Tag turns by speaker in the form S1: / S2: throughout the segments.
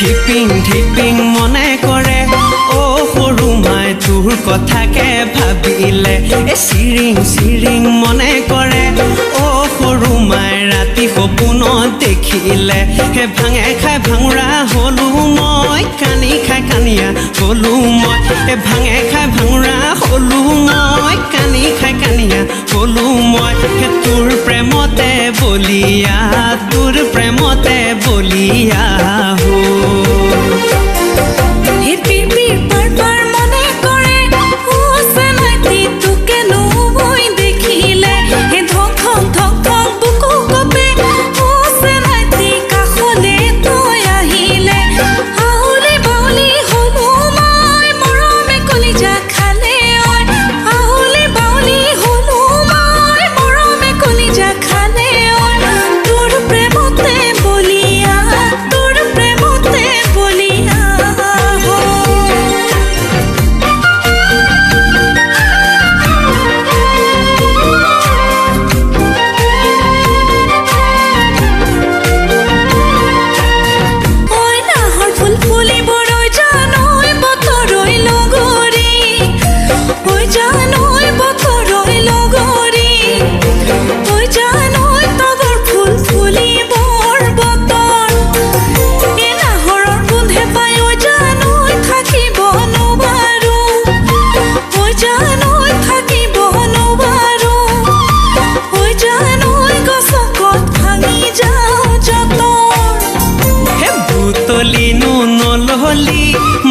S1: ধিপিং ধিপিং মনে কৰে অ সৰু মাই তোৰ কথাকে ভাবিলে চিৰিং চিৰিং মনে কৰে অ সৰু মাই ৰাতি সপোনত দেখিলে হে ভাঙে খাই ভাঙৰা হলো মই কানি খাই কানিয়া হলো মই হে ভাঙে খাই ভাঙৰা হলো মই কানি খাই কানিয়া হলো মই হে তোৰ প্ৰেমতে বলিয়া তোৰ প্ৰেমতে বলিয়া হো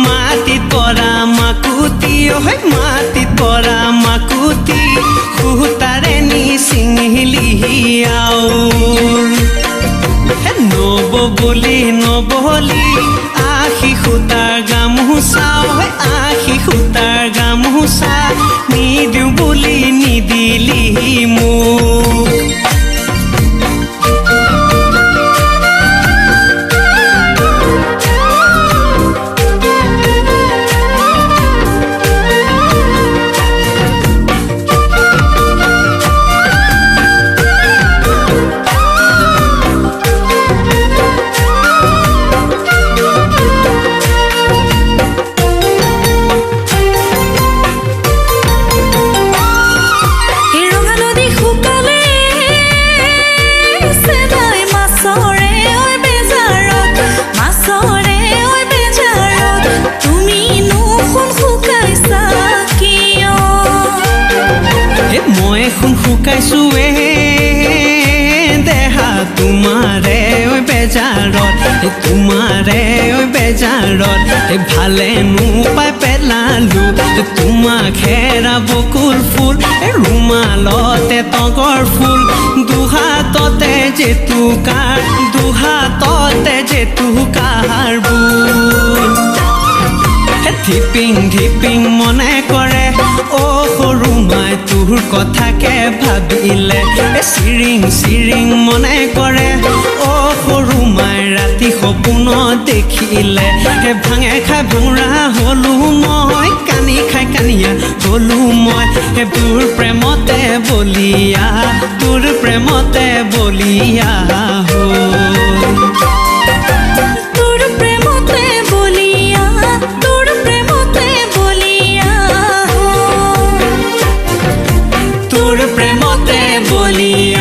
S1: মাটিত পৰা মাকুতি হয় মাটিত পৰা মাকুতি সুতাৰে নি চিঙিলি নব বুলি নবলি আশী সূতাৰ গামোচা হয় আশী সূতাৰ গামোচা নিদিওঁ বুলি নিদিলি মোক শুকাইছোৱে দেহা তোমাৰে ঐ বেজাৰত তোমাৰে ঐ বেজাৰত ভালে নোপাই পেলালো তোমাক হেৰা বকুল ফুল ৰুমালতে তগৰ ফুল দুহাততে জেতুকাৰ দুহাততে জেতুকাৰ বুল ধিপিং ধিপিং মনে কৰে অ সৰু মাই তোৰ কথাকে ভাবিলে চিৰিং চিৰিং মনে কৰে অ সৰু মাই ৰাতি সপোনত দেখিলে হে ভাঙে খাই ভাঙৰা হলো মই কানি খাই কানিয়া হলো মই হে তোৰ প্ৰেমতে বলিয়া তোৰ প্ৰেমতে বলিয়া হ'ল প্ৰেমতে বলিয়া